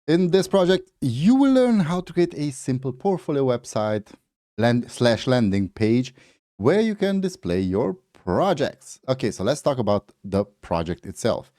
In this project, you will learn how to create a simple portfolio website / landing page where you can display your projects. Okay, so let's talk about the project itself.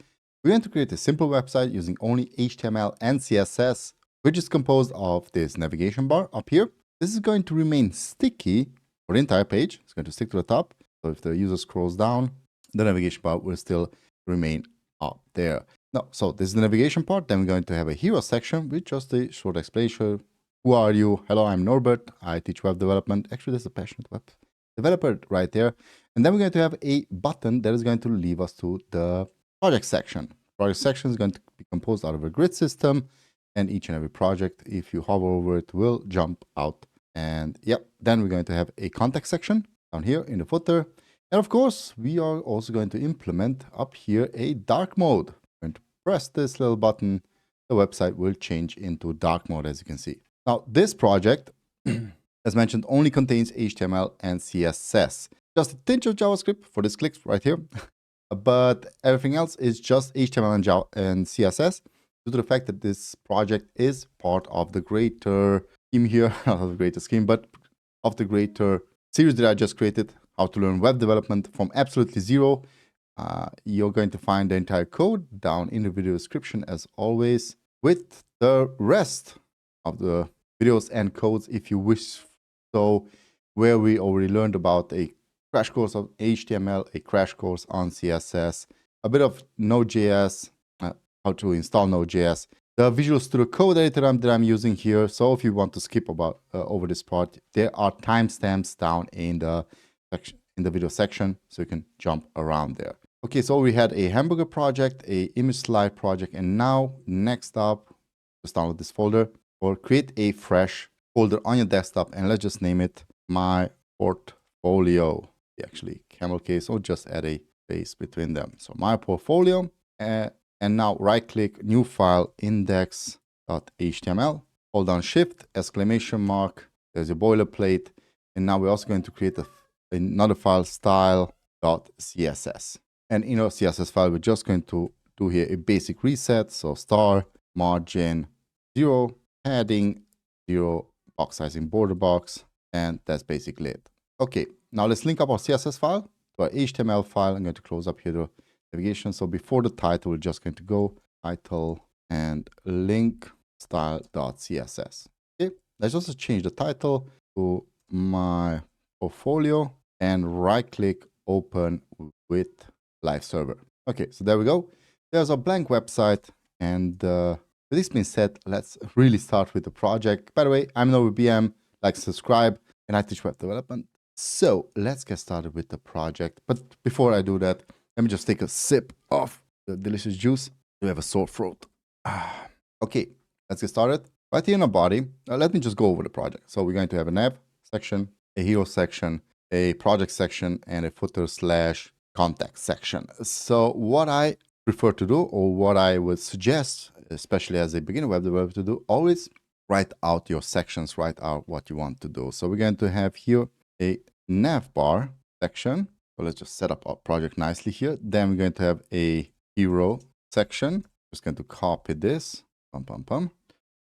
We're going to create a simple website using only HTML and CSS, which is composed of this navigation bar up here. This is going to remain sticky for the entire page. It's going to stick to the top. So if the user scrolls down, the navigation bar will still remain up there. No, so this is the navigation part. Then we're going to have a hero section with just a short explanation. Who are you? Hello, I'm Norbert. I teach web development. Actually, there's a passionate web developer right there. And then we're going to have a button that is going to lead us to the project section. Project section is going to be composed out of a grid system, and each and every project, if you hover over it, will jump out. And yep, then we're going to have a contact section down here in the footer. And of course, we are also going to implement up here a dark mode. Going to press this little button, the website will change into dark mode, as you can see. Now, this project, as mentioned, only contains HTML and CSS. Just a tinge of JavaScript for this click right here. But everything else is just HTML and CSS due to the fact that this project is part of the greater scheme here, not of the greater scheme, but of the greater series that I just created, how to learn web development from absolutely zero. You're going to find the entire code down in the video description as always, with the rest of the videos and codes if you wish so, where we already learned about a crash course of HTML, a crash course on CSS, a bit of Node.js, how to install Node.js, the Visual Studio Code editor that I'm using here. So if you want to skip over this part, there are timestamps down in the section, in the video section, so you can jump around there. Okay, so we had a hamburger project, a image slide project, and now next up, just download this folder or create a fresh folder on your desktop, and let's just name it My Portfolio. Actually, camel case, or just add a space between them. So My Portfolio, and now right-click, new file, index.html. Hold down Shift, exclamation mark. There's your boilerplate, and now we're also going to create another file, style.css. And in our CSS file, we're just going to do here a basic reset. So star, margin, 0, padding, 0, box sizing border box, and that's basically it. Okay, now let's link up our CSS file to our HTML file. I'm going to close up here the navigation. So before the title, we're just going to go title and link style.css. Okay, let's also change the title to My Portfolio and right-click, open with live server. Okay, so there we go. There's a blank website, and with this being said, let's really start with the project. By the way, I'm Norbert BM, like, subscribe, and I teach web development. So let's get started with the project. But before I do that, let me just take a sip of the delicious juice. We have a sore throat. Okay, let's get started. Right here in our body, let me just go over the project. So we're going to have a nav section, a hero section, a project section, and a footer / contact section. So what I prefer to do, or what I would suggest, especially as a beginner web developer, to do, always write out your sections, write out what you want to do. So we're going to have here a nav bar section. So let's just set up our project nicely here. Then we're going to have a hero section. Just going to copy this. But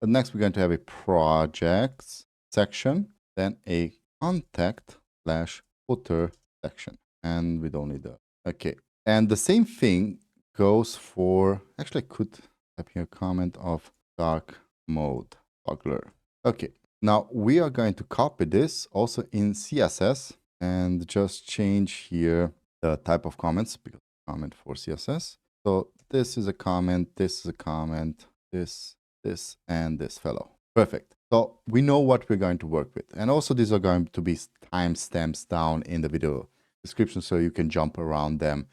next we're going to have a projects section, then a contact / footer section. And we don't need that. Okay. And the same thing goes for, actually I could have here a comment of dark mode toggler. Okay. Now we are going to copy this also in CSS and just change here the type of comments, because comment for CSS. So this is a comment, this is a comment, this, and this fellow. Perfect. So we know what we're going to work with. And also these are going to be timestamps down in the video description, so you can jump around them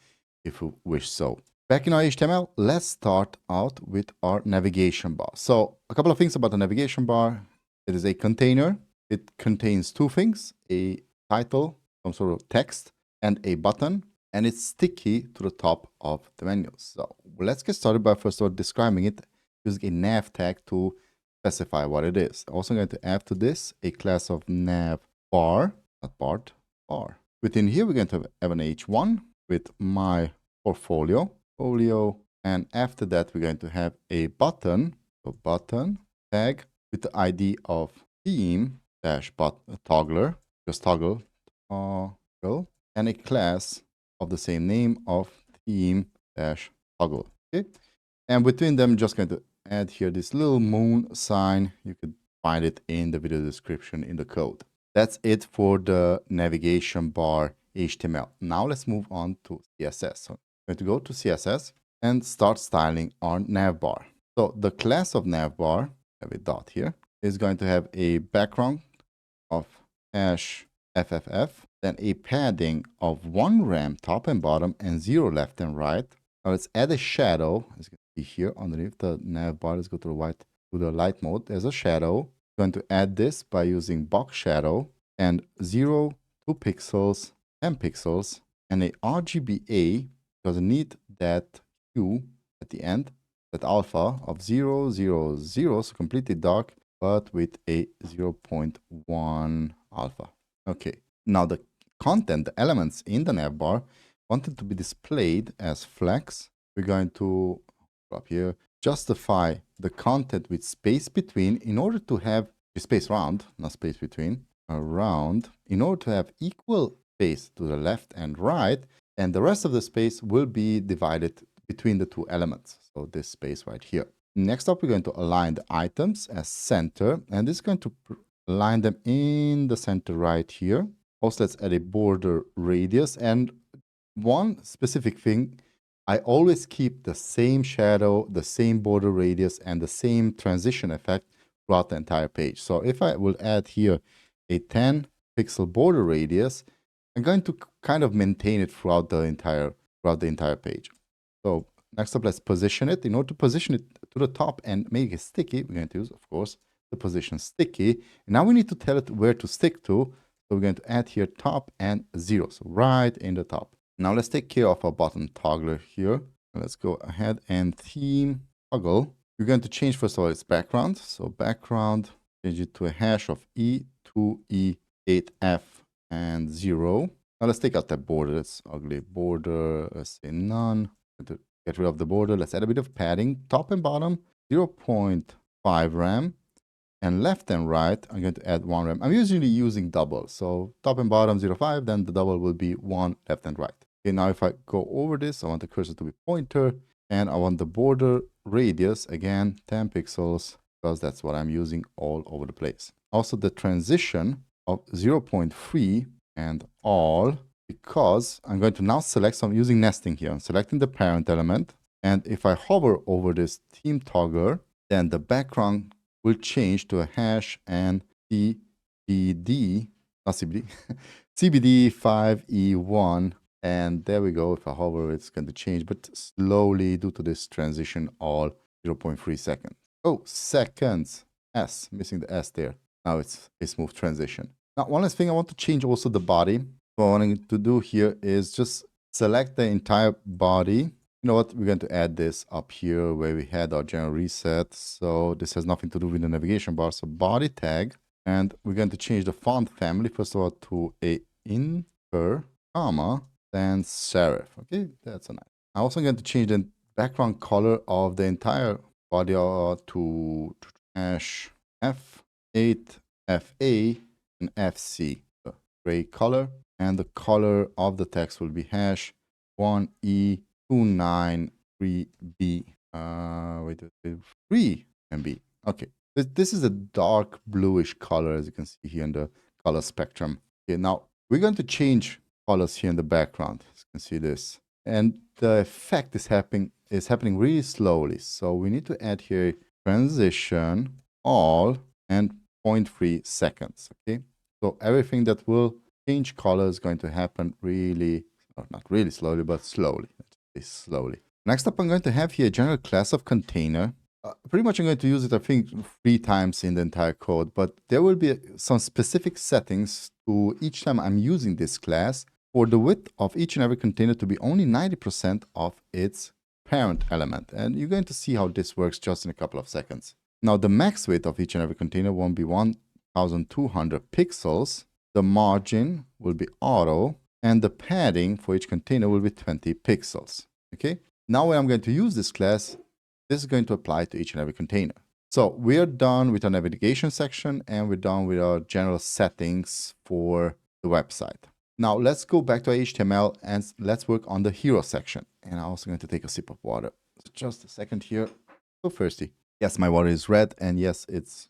if you wish so. Back in our HTML, let's start out with our navigation bar. So a couple of things about the navigation bar. It is a container. It contains two things, a title, some sort of text, and a button, and it's sticky to the top of the menu. So let's get started by first of all describing it using a nav tag to specify what it is. Also going to add to this a class of nav bar, not part, bar. Within here, we're going to have an h1 with My Portfolio, and after that, we're going to have a button. So button tag with the ID of theme dash toggler, just toggle, and a class of the same name of theme dash toggle. Okay, and between them, just going to add here this little moon sign. You could find it in the video description in the code. That's it for the navigation bar HTML. Now let's move on to CSS. So I'm going to go to CSS and start styling our navbar. So the class of navbar, have a dot here, is going to have a background of hash FFF, then a padding of 1 rem top and bottom and 0 left and right. Now let's add a shadow, as you can see here underneath the navbar. Let's go to the light mode. There's a shadow. I'm going to add this by using box shadow and 0, 2 pixels, 10 pixels, and a RGBA, because I need that hue at the end, that alpha of 0, 0, 0, so completely dark, but with a 0.1 alpha. Okay, now the content, the elements in the navbar, wanted to be displayed as flex. We're going to up here justify the content with space between in order to have a space around, not space between, around, in order to have equal space to the left and right, and the rest of the space will be divided between the two elements. So this space right here. Next up, we're going to align the items as center, and this is going to align them in the center right here. Also, let's add a border radius, and one specific thing, I always keep the same shadow, the same border radius, and the same transition effect throughout the entire page. So if I will add here a 10 pixel border radius, I'm going to kind of maintain it throughout the entire page. So next up, let's position it. In order to position it to the top and make it sticky, we're going to use, of course, the position sticky. And now we need to tell it where to stick to. So we're going to add here top and 0, so right in the top. Now let's take care of our button toggler here. Let's go ahead and theme toggle. We're going to change first of all its background. So background, change it to a hash of E2E8F and 0. Now let's take out that border. That's ugly border. Let's say none. To get rid of the border, let's add a bit of padding. Top and bottom, 0.5 rem. And left and right, I'm going to add 1 rem. I'm usually using double. So top and bottom 0.5, then the double will be 1 left and right. Okay, now if I go over this, I want the cursor to be pointer. And I want the border radius, again, 10 pixels, because that's what I'm using all over the place. Also the transition of 0.3 and all, because I'm going to now select, so I'm using nesting here. I'm selecting the parent element. And if I hover over this theme toggler, then the background will change to a hash and CBD, not CBD, CBD5E1. And there we go. If I hover, it's going to change, but slowly due to this transition, all 0.3 seconds. Oh, seconds. S, missing the S there. Now it's a smooth transition. Now, one last thing, I want to change also the body. What I want to do here is just select the entire body. You know what? We're going to add this up here where we had our general reset. So this has nothing to do with the navigation bar. So body tag, and we're going to change the font family first of all to a inter, comma, then serif. Okay, that's a nice. I'm also going to change the background color of the entire body to hash F8, FA, and FC. So gray color, and the color of the text will be hash 1E293B. Wait, 3 MB. Okay, this is a dark bluish color, as you can see here in the color spectrum. Okay, now we're going to change colors here in the background. As you can see this, and the effect is happening really slowly. So we need to add here transition all and 0.3 seconds. Okay, so everything that will change color is going to happen really, or not really slowly, but slowly. Slowly. Next up, I'm going to have here a general class of container. Pretty much I'm going to use it, I think, 3 times in the entire code, but there will be some specific settings to each time I'm using this class for the width of each and every container to be only 90% of its parent element. And you're going to see how this works just in a couple of seconds. Now, the max width of each and every container won't be 1200 pixels. The margin will be auto, and the padding for each container will be 20 pixels. Okay. Now when I'm going to use this class, this is going to apply to each and every container. So we are done with our navigation section and we're done with our general settings for the website. Now let's go back to HTML and let's work on the hero section. And I'm also going to take a sip of water. So just a second here. So thirsty. Yes, my water is red and yes, it's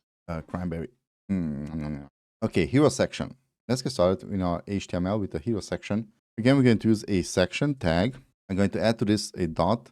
cranberry. Okay, hero section. Let's get started in our HTML with the hero section. Again, we're going to use a section tag. I'm going to add to this a dot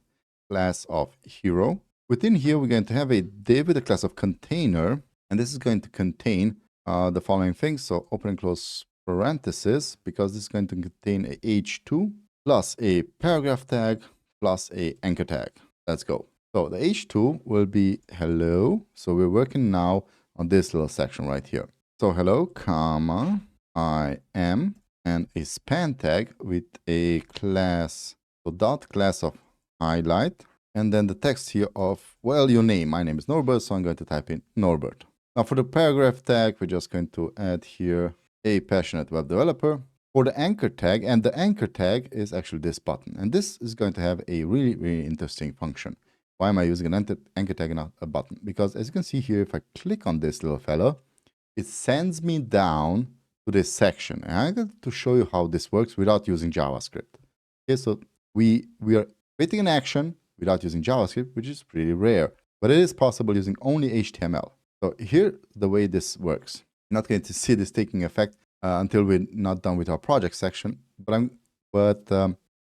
class of hero. Within here, we're going to have a div with a class of container, and this is going to contain the following things. So open and close parentheses, because this is going to contain a h2 plus a paragraph tag plus a anchor tag. Let's go. So the h2 will be hello. So we're working now on this little section right here. So hello, comma, I am, and a span tag with a class, so dot class of highlight, and then the text here of, well, your name. My name is Norbert, so I'm going to type in Norbert. Now for the paragraph tag, we're just going to add here a passionate web developer. For the anchor tag, and the anchor tag is actually this button, and this is going to have a really, really interesting function. Why am I using an anchor tag and not a button? Because as you can see here, if I click on this little fellow, it sends me down to this section. And I'm going to show you how this works without using JavaScript. Okay, so we are creating an action without using JavaScript, which is pretty rare, but it is possible using only HTML. So here's the way this works. You're not going to see this taking effect until we're not done with our project section, but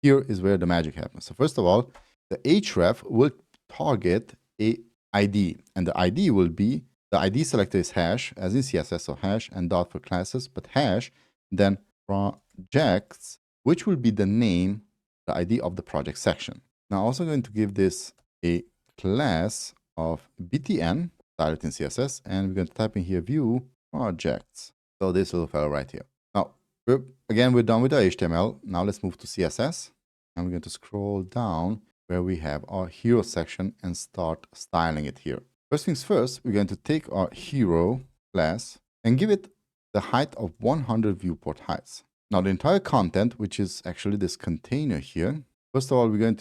here is where the magic happens. So first of all, the href will target a ID, and the ID will be, the ID selector is hash, as in CSS, so hash and dot for classes, but hash, then projects, which will be the name, the ID of the project section. Now I'm also going to give this a class of btn, styled in CSS, and we're going to type in here view projects. So this little fellow right here. Now, we're done with our HTML. Now let's move to CSS, and we're going to scroll down where we have our hero section and start styling it here. First things first, we're going to take our hero class and give it the height of 100 viewport heights. Now the entire content, which is actually this container here, first of all, we want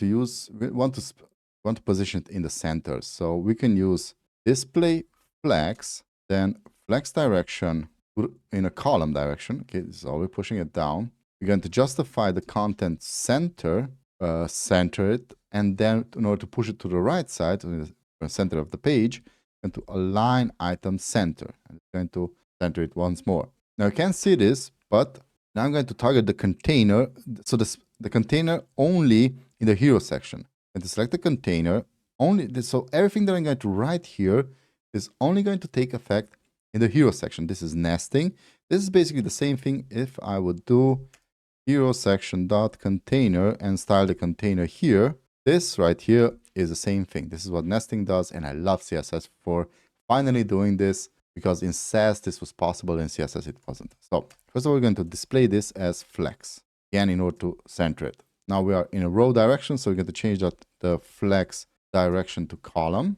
to position it in the center. So we can use display flex, then flex direction in a column direction. Okay, this is all we're pushing it down. We're going to justify the content center, center it, and then in order to push it to the right side, the center of the page, and to align item center. And it's going to center it once more. Now you can't see this, but now I'm going to target the container. So the container only in the hero section. And to select the container only. So everything that I'm going to write here is only going to take effect in the hero section. This is nesting. This is basically the same thing if I would do hero section dot container and style the container here. This right here is the same thing. This is what nesting does, and I love CSS for finally doing this, because in SAS this was possible, in CSS it wasn't. So first of all, we're going to display this as flex, again, in order to center it. Now we are in a row direction, so we're going to change the flex direction to column.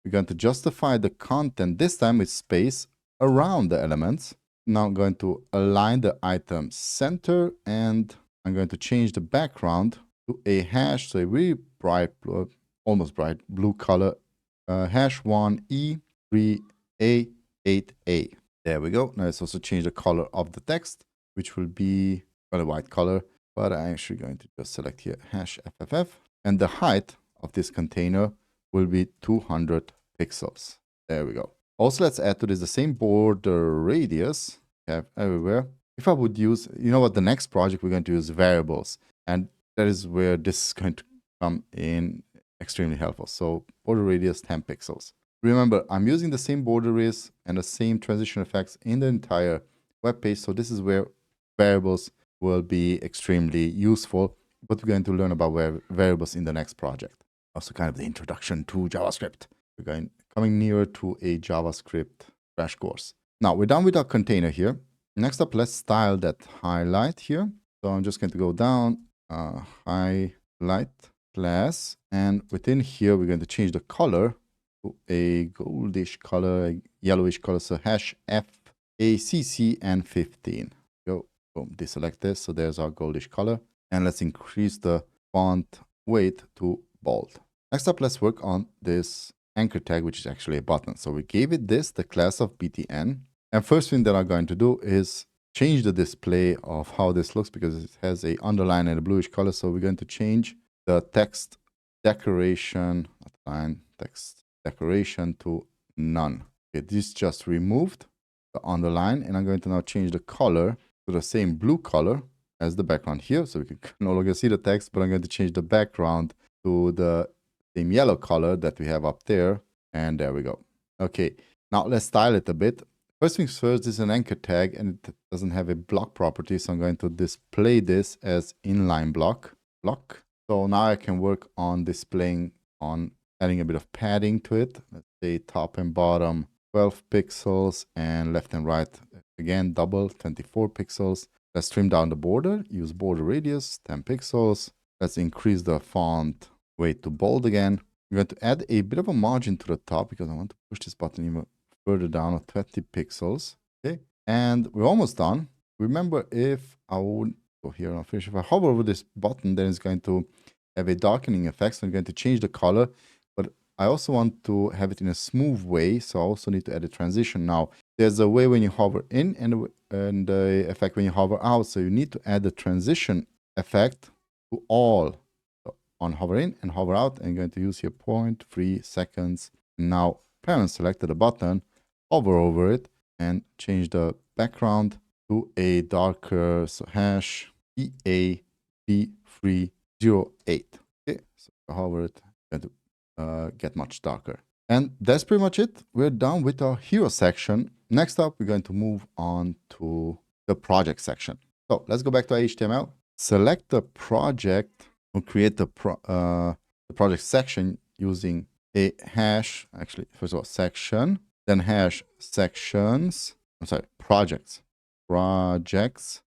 We're going to justify the content, this time with space, around the elements. Now I'm going to align the item center, and I'm going to change the background to a hash, so a really bright blue, almost bright blue color, hash 1E3A8A. There we go. Now let's also change the color of the text, which will be, well, a white color, but I'm actually going to just select here hash FFF, and the height of this container will be 200 pixels. There we go. Also, let's add to this the same border radius we have everywhere. If I would use, you know what, the next project we're going to use variables, and that is where this is going to come in extremely helpful. So border radius 10 pixels. Remember, I'm using the same border radius and the same transition effects in the entire web page. So this is where variables will be extremely useful, but we're going to learn about variables in the next project. Also kind of the introduction to JavaScript. We're coming nearer to a JavaScript crash course. Now we're done with our container here. Next up, let's style that highlight here. So I'm just going to go down, highlight class, and within here we're going to change the color to a goldish color, a yellowish color. So hash FACC and 15. Go, boom, deselect this. So there's our goldish color, and let's increase the font weight to bold. Next up, let's work on this anchor tag, which is actually a button. So we gave it this, the class of btn. And first thing that I'm going to do is change the display of how this looks, because it has a underline and a bluish color. So we're going to change the text decoration, line text decoration to none. Okay, this just removed the underline, and I'm going to now change the color to the same blue color as the background here. So we can no longer see the text, but I'm going to change the background to the same yellow color that we have up there. And there we go. Okay, now let's style it a bit. First things first, this is an anchor tag and it doesn't have a block property. So I'm going to display this as inline block. So now I can work on displaying, on adding a bit of padding to it. Let's say top and bottom 12 pixels and left and right again double 24 pixels. Let's trim down the border, use border radius 10 pixels. Let's increase the font weight to bold again. I'm going to add a bit of a margin to the top because I want to push this button even further down at 20 pixels. Okay, and we're almost done. Remember, if I would go here and finish, if I hover over this button, then it's going to have a darkening effect. So I'm going to change the color, but I also want to have it in a smooth way. So I also need to add a transition. Now, there's a way when you hover in and the effect when you hover out. So you need to add the transition effect to all. So on hover in and hover out, I'm going to use here 0.3 seconds. Now, parent selected the button, hover over it and change the background to a darker, so hash EAD308. Okay, so hover it, going to get much darker. And that's pretty much it. We're done with our hero section. Next up, we're going to move on to the project section. So let's go back to HTML. Select the project or create the project section using a hash, actually, first of all, section, then hash sections, projects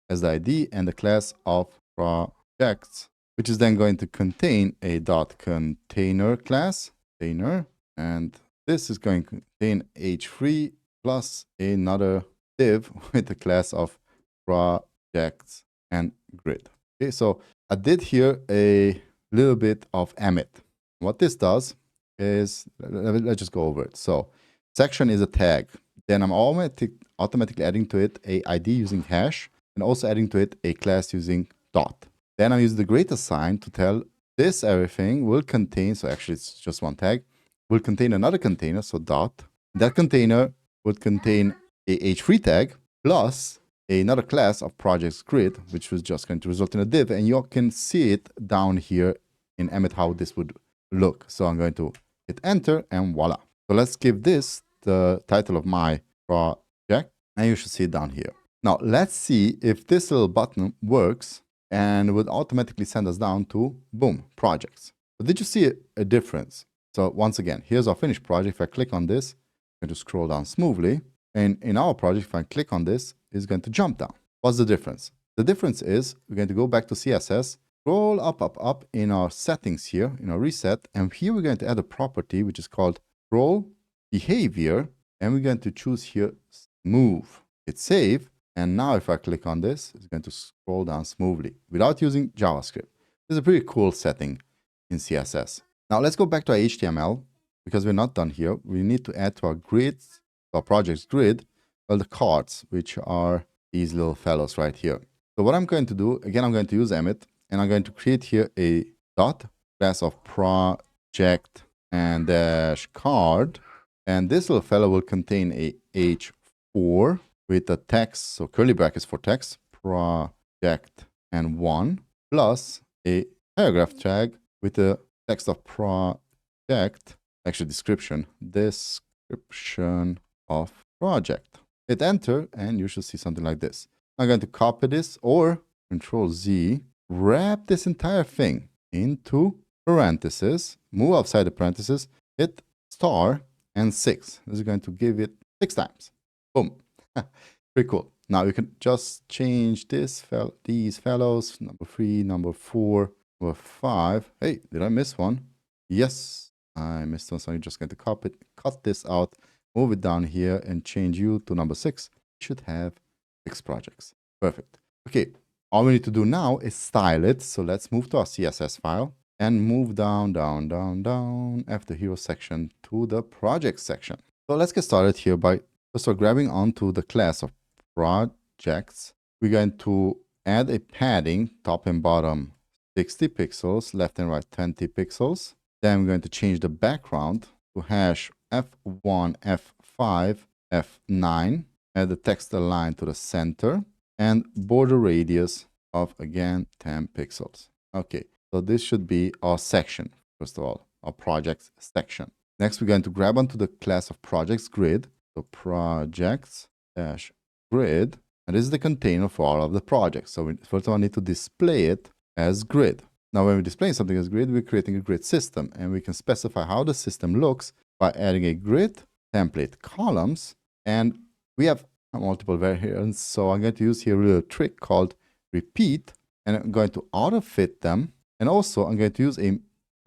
as the ID and the class of projects, which is then going to contain a .container class, and this is going to contain h3 plus another div with the class of projects and grid. Okay, so I did here a little bit of Emmet. What this does is, let's just go over it. So section is a tag. Then I'm automatically adding to it a ID using hash and also adding to it a class using dot. Then I use the greater sign to tell this everything will contain, so actually it's just one tag, will contain another container, so dot. That container would contain a h3 tag plus another class of projects grid, which was just going to result in a div. And you can see it down here in Emmet how this would look. So I'm going to hit enter and voila. So let's give this the title of my project and you should see it down here. Now let's see if this little button works and would automatically send us down to, boom, projects. But did you see a difference? So once again, here's our finished project. If I click on this, I'm going to scroll down smoothly. And in our project, if I click on this, it's going to jump down. What's the difference? The difference is we're going to go back to CSS, scroll up in our settings here, in our reset. And here we're going to add a property, which is called scroll behavior. And we're going to choose here smooth. Hit save. And now if I click on this, it's going to scroll down smoothly without using JavaScript. This is a pretty cool setting in CSS. Now let's go back to our HTML because we're not done here. We need to add to our grids, our project's grid, well, the cards, which are these little fellows right here. So what I'm going to do, again, I'm going to use Emmet and I'm going to create here a dot class of project and dash card. And this little fellow will contain a h4 with the text, so curly brackets for text, project and 1, plus a paragraph tag with the text of project, actually description of project. Hit enter and you should see something like this. I'm going to copy this or Control Z, wrap this entire thing into parentheses, move outside the parentheses, hit star and 6. This is going to give it 6 times. Boom. Pretty cool. Now you can just change these fellows, number 3, number 4, number 5. Hey, did I miss one? Yes, I missed one. So I'm just going to copy it, cut this out, move it down here and change you to number 6. You should have 6 projects. Perfect. Okay, all we need to do now is style it. So let's move to our CSS file. and move down, down, down, down after hero section to the project section. So let's get started here by first of all grabbing onto the class of projects. We're going to add a padding top and bottom 60 pixels, left and right 20 pixels. Then we're going to change the background to hash F1, F5, F9. Add the text align to the center and border radius of again 10 pixels. Okay, so this should be our section, first of all, our projects section. Next, we're going to grab onto the class of projects grid. So projects dash grid, and this is the container for all of the projects. So we first of all need to display it as grid. Now, when we're displaying something as grid, we're creating a grid system, and we can specify how the system looks by adding a grid template columns, and we have multiple variants. So I'm going to use here a little trick called repeat, and I'm going to auto fit them. And also I'm going to use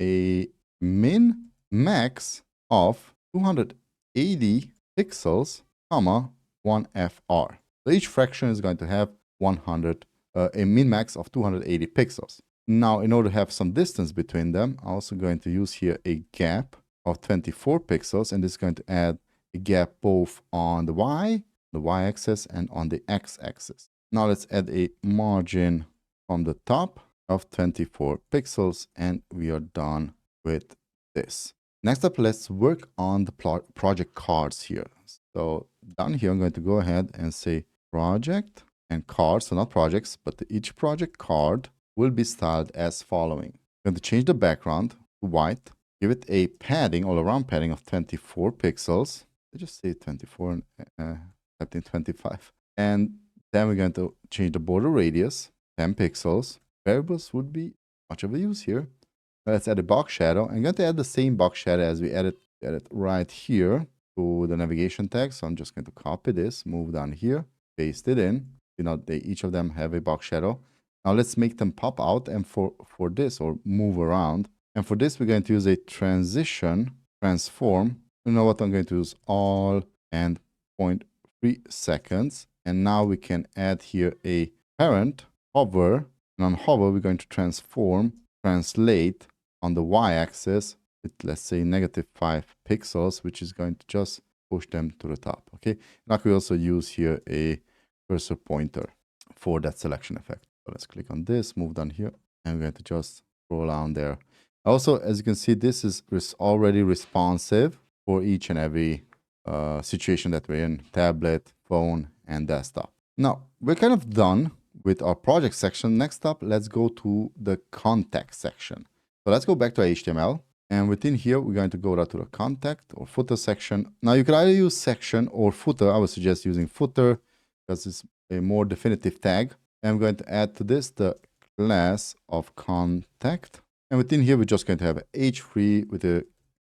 a min max of 280 pixels, comma 1FR. So each fraction is going to have 100, a min max of 280 pixels. Now, in order to have some distance between them, I'm also going to use here a gap of 24 pixels, and this is going to add a gap both on the y-axis, and on the x-axis. Now let's add a margin from the top of 24 pixels, and we are done with this. Next up, let's work on the project cards here. So down here, I'm going to go ahead and say project and cards, so not projects, but each project card will be styled as following. I'm going to change the background to white, give it a padding, all around padding of 24 pixels. I just say 24 and 25. And then we're going to change the border radius, 10 pixels. Variables would be much of a use here. Let's add a box shadow. I'm going to add the same box shadow as we added right here to the navigation tag. So I'm just going to copy this, move down here, paste it in. You know, each of them have a box shadow. Now let's make them pop out, and for this, or move around. And for this, we're going to use a transition transform. You know what? I'm going to use all and 0.3 seconds. And now we can add here a parent hover. And on hover, we're going to translate on the y-axis with, let's say, -5 pixels, which is going to just push them to the top. Okay. Now we also use here a cursor pointer for that selection effect. So let's click on this, move down here, and we're going to just scroll down there. Also, as you can see, this is already responsive for each and every situation that we're in: tablet, phone, and desktop. Now, we're kind of done with our project section. Next up, let's go to the contact section. So let's go back to HTML. And within here, we're going to go to the contact or footer section. Now, you could either use section or footer. I would suggest using footer because it's a more definitive tag. And I'm going to add to this the class of contact. And within here, we're just going to have h3 with a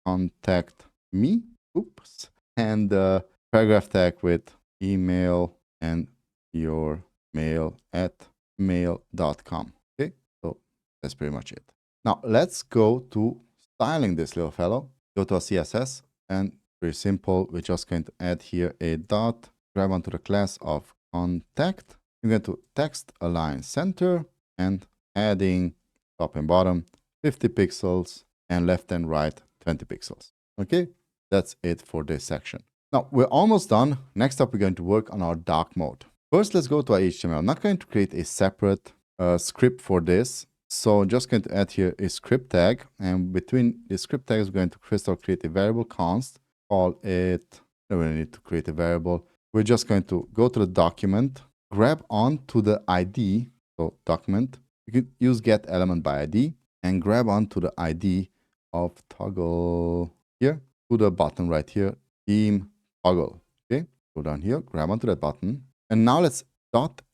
contact me. Oops. And the paragraph tag with email and your mail at mail.com. Okay, so that's pretty much it. Now let's go to styling this little fellow. Go to our CSS, and very simple. We're just going to add here a dot, grab onto the class of contact. We're going to text align center and adding top and bottom 50 pixels and left and right 20 pixels. Okay, that's it for this section. Now we're almost done. Next up, we're going to work on our dark mode. First, let's go to our HTML. I'm not going to create a separate script for this. So I'm just going to add here a script tag. And between the script tags, we're going to first create a variable const. Call it, we don't need to create a variable. We're just going to go to the document, grab onto the ID. So document, you can use get element by ID and grab onto the ID of toggle here to the button right here, theme toggle. Okay, go down here, grab onto that button. And now let's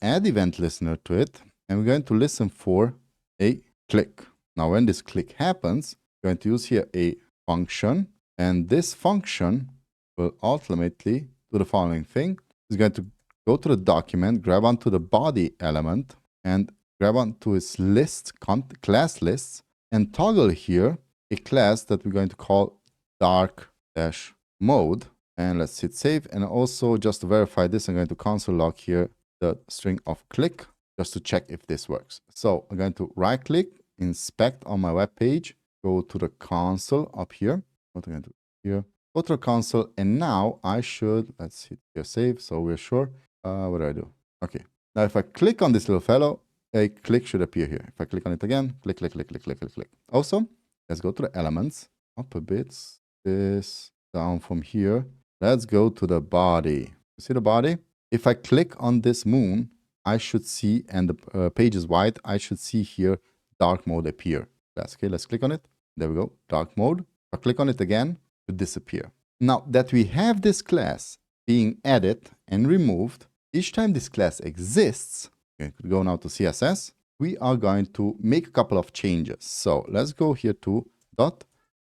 add event listener to it. And we're going to listen for a click. Now, when this click happens, we're going to use here a function. And this function will ultimately do the following thing. It's going to go to the document, grab onto the body element, and grab onto its list, class lists, and toggle here a class that we're going to call dark-mode. And let's hit save. And also, just to verify this, I'm going to console log here the string of click just to check if this works. So I'm going to right click inspect on my web page, go to the console up here. What am I going to do here? Go to the console, and now I should, let's hit here save so we're sure. What do I do? Okay. Now if I click on this little fellow, a click should appear here. If I click on it again, click, click, click, click, click, click, click. Also, let's go to the elements, up a bit, this down from here. Let's go to the body. You see the body? If I click on this moon, I should see, and the page is white, I should see here dark mode appear. Okay, let's click on it. There we go, dark mode. If I click on it again, it will disappear. Now that we have this class being added and removed, each time this class exists, okay, could go now to CSS, we are going to make a couple of changes. So let's go here to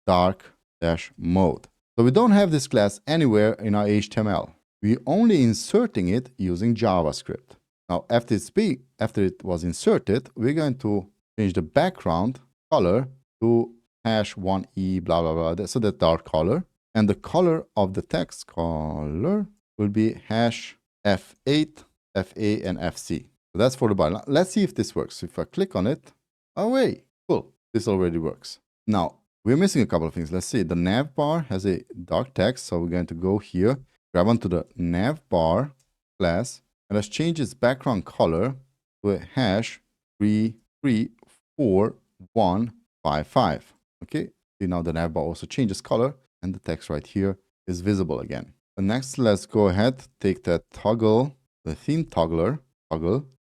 .dark-mode. So we don't have this class anywhere in our HTML. We're only inserting it using JavaScript. Now, after it was inserted, we're going to change the background color to #1e blah blah blah. So that dark color, and the color of the text color will be #F8, FA, and FC. So that's for the body. Now, let's see if this works. If I click on it, oh wait, cool, this already works. Now we're missing a couple of things. Let's see. The nav bar has a dark text, so we're going to go here, grab onto the nav bar class. And let's change its background color to a #3341155. Okay, see now the nav bar also changes color, and the text right here is visible again. And next, let's go ahead, take that toggle, the theme toggle,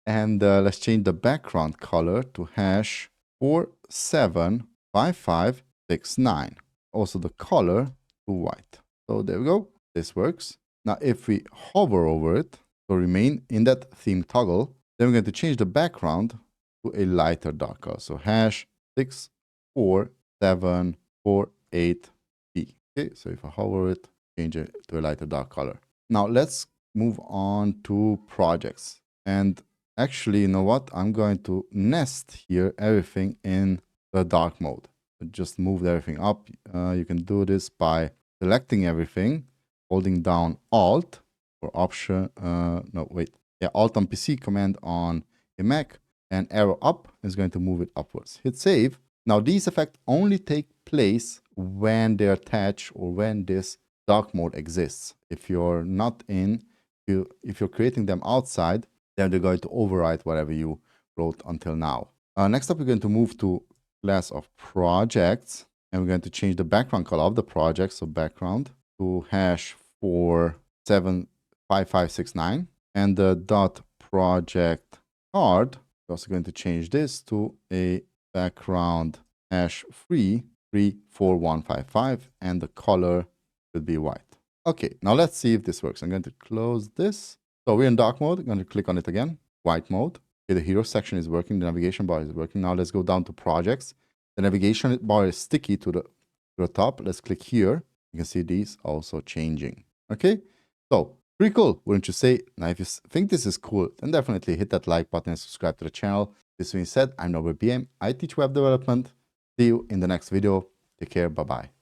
and let's change the background color to #475569. Also the color to white. So there we go. This works. Now, if we hover over it, to remain in that theme toggle, then we're going to change the background to a lighter dark color. So #64748B. Okay, so if I hover it, change it to a lighter dark color. Now let's move on to projects. And actually, you know what? I'm going to nest here everything in the dark mode. So just move everything up. You can do this by selecting everything, holding down Alt, or Option, Alt on PC, Command on a Mac, and arrow up is going to move it upwards. Hit save. Now these effects only take place when they're attached or when this dark mode exists. If you're not in, if you're creating them outside, then they're going to override whatever you wrote until now. Next up, we're going to move to class of projects, and we're going to change the background color of the project, so background, to #475569, and the .project card, we're also going to change this to a background #3341155, and the color should be white. Okay, now let's see if this works. I'm going to close this. So we're in dark mode. I'm going to click on it again, white mode. Okay, the hero section is working, the navigation bar is working. Now let's go down to projects. The navigation bar is sticky to the top. Let's click here. You can see these also changing. Okay, so pretty cool, wouldn't you say? Now, if you think this is cool, then definitely hit that like button and subscribe to the channel. This being said, I'm Norbert BM. I teach web development. See you in the next video. Take care. Bye-bye.